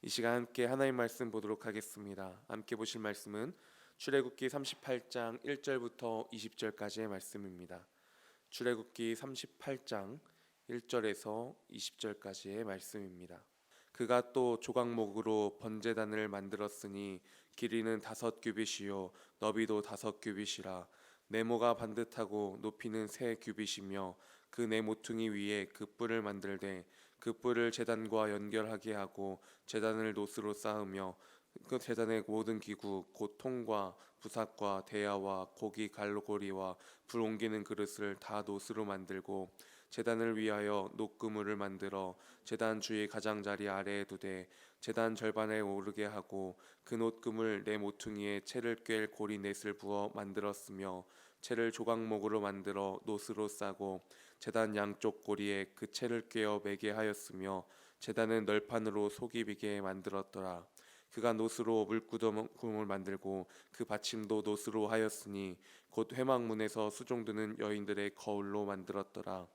이 시간 함께 하나님 말씀 보도록 하겠습니다. 함께 보실 말씀은 출애굽기 38장 1절부터 20절까지의 말씀입니다. 출애굽기 38장 1절에서 20절까지의 말씀입니다. 그가 또 조각목으로 번제단을 만들었으니 길이는 5규빗이요 너비도 5규빗이라. 네모가 반듯하고 높이는 3규빗이며 그 네 모퉁이 위에 그 뿔을 만들되 그 뿔을 제단과 연결하게 하고 제단을 노스로 쌓으며 그 제단의 모든 기구 곧 통과 부삭과 대야와 고기 갈고리와 불 옮기는 그릇을 다 노스로 만들고 제단을 위하여 녹그물을 만들어 제단 주의 가장자리 아래에 두되 제단 절반에 오르게 하고 그 녹그물 네 모퉁이에 채를 꿰 고리 넷을 부어 만들었으며 채를 조각목으로 만들어 노스로 싸고 제단 양쪽 고리에 그 채를 꿰어 매게 하였으며 제단은 널판으로 속이 비게 만들었더라. 그가 노스로 물구름을 만들고 그 받침도 노스로 하였으니 곧 회막문에서 수종드는 여인들의 거울로 만들었더라.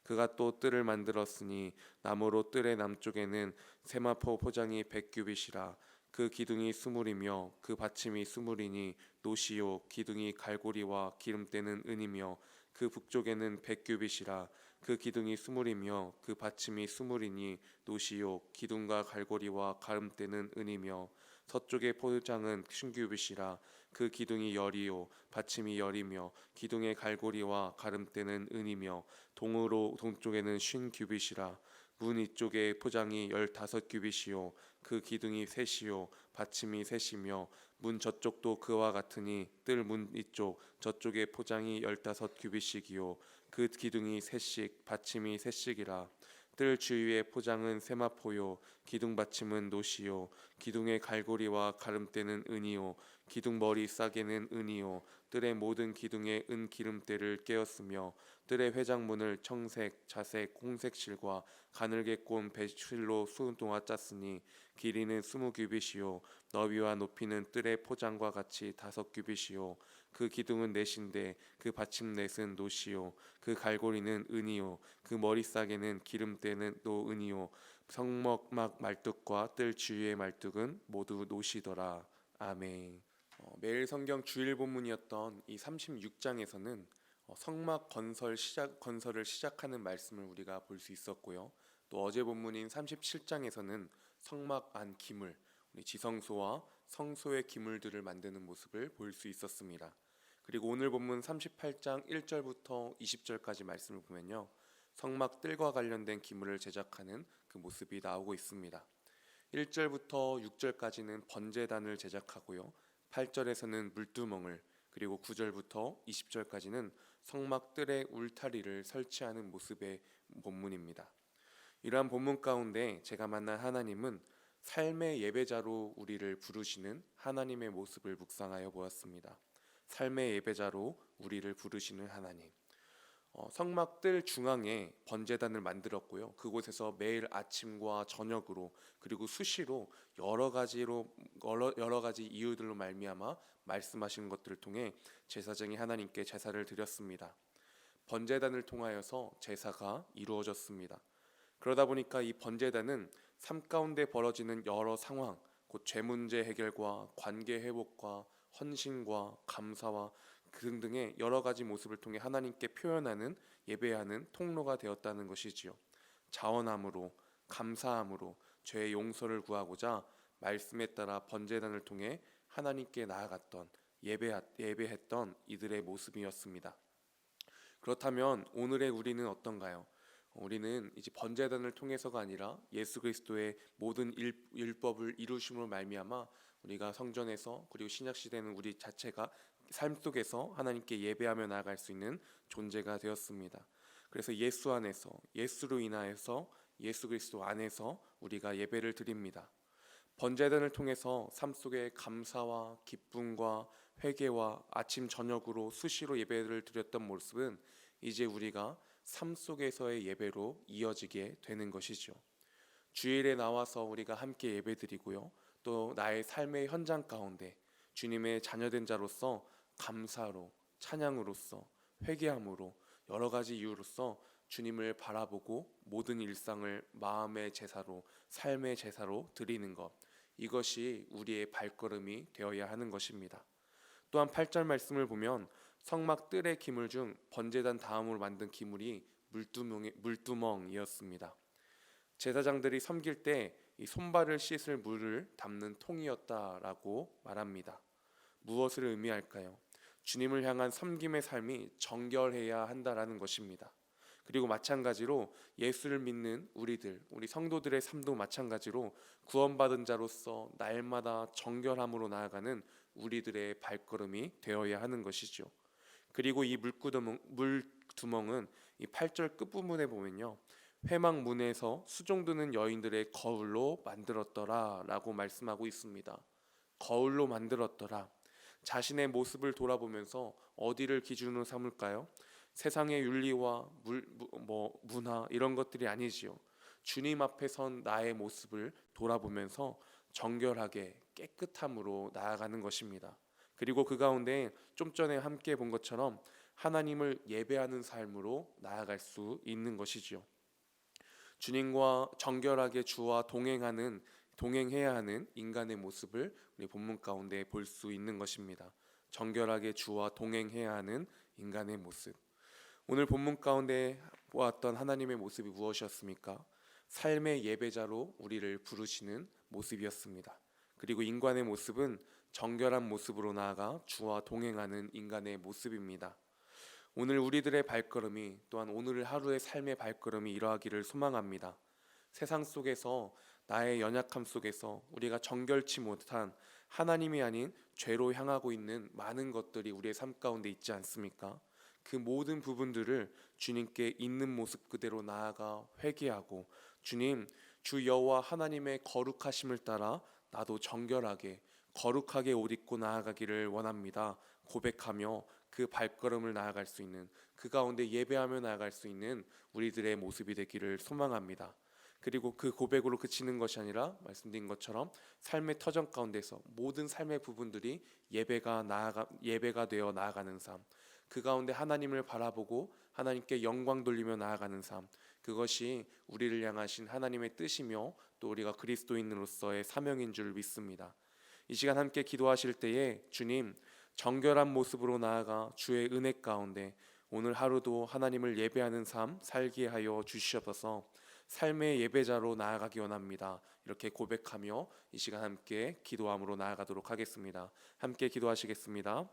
그가 또 뜰을 만들었으니 나무로 뜰의 남쪽에는 세마포 포장이 100규빗이라. 그 기둥이 수물이며 그 받침이 수물이니 노시요 기둥이 갈고리와 기름때는 은이며 그 북쪽에는 100규빗이라. 그 기둥이 수물이며 그 받침이 수물이니 노시요 기둥과 갈고리와 가름때는 은이며 서쪽의 포장은 신규빗이라. 그 기둥이 열이요 받침이 열이며 기둥의 갈고리와 가름때는 은이며 동쪽에는 쉰규빗이라. 문 이쪽의 포장이 15규빗이요 그 기둥이 셋이요 받침이 셋이며 문 저쪽도 그와 같으니 뜰 문 이쪽 저쪽의 포장이 15규빗이기요 그 기둥이 셋씩 받침이 셋씩이라. 뜰 주위의 포장은 세마포요 기둥 받침은 노시요 기둥의 갈고리와 가름때는 은이요 기둥 머리 싸개는 은이요 뜰의 모든 기둥에 은 기름때를 꿰었으며 뜰의 회장문을 청색, 자색, 홍색 실과 가늘게 꼰 배실로 수동화 짰으니 길이는 20규빗이요 너비와 높이는 뜰의 포장과 같이 5규빗이요 그 기둥은 넷인데 그 받침 넷은 노시요 그 갈고리는 은이요 그 머리 싸개는 기름때는 또 은이요 성막막 말뚝과 뜰 주위의 말뚝은 모두 노시더라. 아멘. 매일 성경 주일 본문이었던 이 36장에서는 성막 건설을 시작하는 말씀을 우리가 볼 수 있었고요. 또 어제 본문인 37장에서는 성막 안 기물, 우리 지성소와 성소의 기물들을 만드는 모습을 볼 수 있었습니다. 그리고 오늘 본문 38장 1절부터 20절까지 말씀을 보면요, 성막 뜰과 관련된 기물을 제작하는 그 모습이 나오고 있습니다. 1절부터 6절까지는 번제단을 제작하고요, 8절에서는 물두멍을, 그리고 9절부터 20절까지는 성막 뜰의 울타리를 설치하는 모습의 본문입니다. 이러한 본문 가운데 제가 만난 하나님은 삶의 예배자로 우리를 부르시는 하나님의 모습을 묵상하여 보았습니다. 삶의 예배자로 우리를 부르시는 하나님. 성막 뜰 중앙에 번제단을 만들었고요. 그곳에서 매일 아침과 저녁으로 그리고 수시로 여러 가지 이유들로 말미암아 말씀하시는 것들을 통해 제사장이 하나님께 제사를 드렸습니다. 번제단을 통하여서 제사가 이루어졌습니다. 그러다 보니까 이 번제단은 삶 가운데 벌어지는 여러 상황, 곧 죄 문제 해결과 관계 회복과 헌신과 감사와 등등의 여러 가지 모습을 통해 하나님께 표현하는, 예배하는 통로가 되었다는 것이지요. 자원함으로, 감사함으로 죄의 용서를 구하고자 말씀에 따라 번제단을 통해 하나님께 나아갔던, 예배했던 이들의 모습이었습니다. 그렇다면 오늘의 우리는 어떤가요? 우리는 이제 번제단을 통해서가 아니라 예수 그리스도의 모든 율법을 이루심으로 말미암아 우리가 성전에서, 그리고 신약 시대는 우리 자체가 삶 속에서 하나님께 예배하며 나아갈 수 있는 존재가 되었습니다. 그래서 예수 안에서, 예수로 인하여서 예수 그리스도 안에서 우리가 예배를 드립니다. 번제단을 통해서 삶 속에 감사와 기쁨과 회개와 아침 저녁으로 수시로 예배를 드렸던 모습은 이제 우리가 삶 속에서의 예배로 이어지게 되는 것이죠. 주일에 나와서 우리가 함께 예배드리고요, 또 나의 삶의 현장 가운데 주님의 자녀된 자로서 감사로, 찬양으로서, 회개함으로, 여러 가지 이유로서 주님을 바라보고 모든 일상을 마음의 제사로, 삶의 제사로 드리는 것, 이것이 우리의 발걸음이 되어야 하는 것입니다. 또한 8절 말씀을 보면 성막 뜰의 기물 중 번제단 다음으로 만든 기물이 물두멍이었습니다. 제사장들이 섬길 때 이 손발을 씻을 물을 담는 통이었다라고 말합니다. 무엇을 의미할까요? 주님을 향한 섬김의 삶이 정결해야 한다라는 것입니다. 그리고 마찬가지로 예수를 믿는 우리 성도들의 삶도 마찬가지로 구원받은 자로서 날마다 정결함으로 나아가는 우리들의 발걸음이 되어야 하는 것이죠. 그리고 이 물두멍은 이 8절 끝부분에 보면요, 회막문에서 수종드는 여인들의 거울로 만들었더라라고 말씀하고 있습니다. 거울로 만들었더라. 자신의 모습을 돌아보면서 어디를 기준으로 삼을까요? 세상의 윤리와 문화 이런 것들이 아니지요. 주님 앞에 선 나의 모습을 돌아보면서 정결하게 깨끗함으로 나아가는 것입니다. 그리고 그 가운데 좀 전에 함께 본 것처럼 하나님을 예배하는 삶으로 나아갈 수 있는 것이지요. 주님과 정결하게 주와 동행해야 하는 인간의 모습을 우리 본문 가운데 볼 수 있는 것입니다. 정결하게 주와 동행해야 하는 인간의 모습. 오늘 본문 가운데 보았던 하나님의 모습이 무엇이었습니까? 삶의 예배자로 우리를 부르시는 모습이었습니다. 그리고 인간의 모습은 정결한 모습으로 나아가 주와 동행하는 인간의 모습입니다. 오늘 우리들의 발걸음이, 또한 오늘 하루의 삶의 발걸음이 이러하기를 소망합니다. 세상 속에서, 나의 연약함 속에서 우리가 정결치 못한, 하나님이 아닌 죄로 향하고 있는 많은 것들이 우리의 삶 가운데 있지 않습니까? 그 모든 부분들을 주님께 있는 모습 그대로 나아가 회개하고, 주님, 주 여호와 하나님의 거룩하심을 따라 나도 정결하게 거룩하게 옷 입고 나아가기를 원합니다 고백하며 그 발걸음을 나아갈 수 있는, 그 가운데 예배하며 나아갈 수 있는 우리들의 모습이 되기를 소망합니다. 그리고 그 고백으로 그치는 것이 아니라 말씀드린 것처럼 삶의 터전 가운데서 모든 삶의 부분들이 예배가 되어 나아가는 삶, 그 가운데 하나님을 바라보고 하나님께 영광 돌리며 나아가는 삶, 그것이 우리를 향하신 하나님의 뜻이며 또 우리가 그리스도인으로서의 사명인 줄 믿습니다. 이 시간 함께 기도하실 때에 주님, 정결한 모습으로 나아가 주의 은혜 가운데 오늘 하루도 하나님을 예배하는 삶 살게 하여 주시옵소서. 삶의 예배자로 나아가기 원합니다. 이렇게 고백하며 이 시간 함께 기도함으로 나아가도록 하겠습니다. 함께 기도하시겠습니다.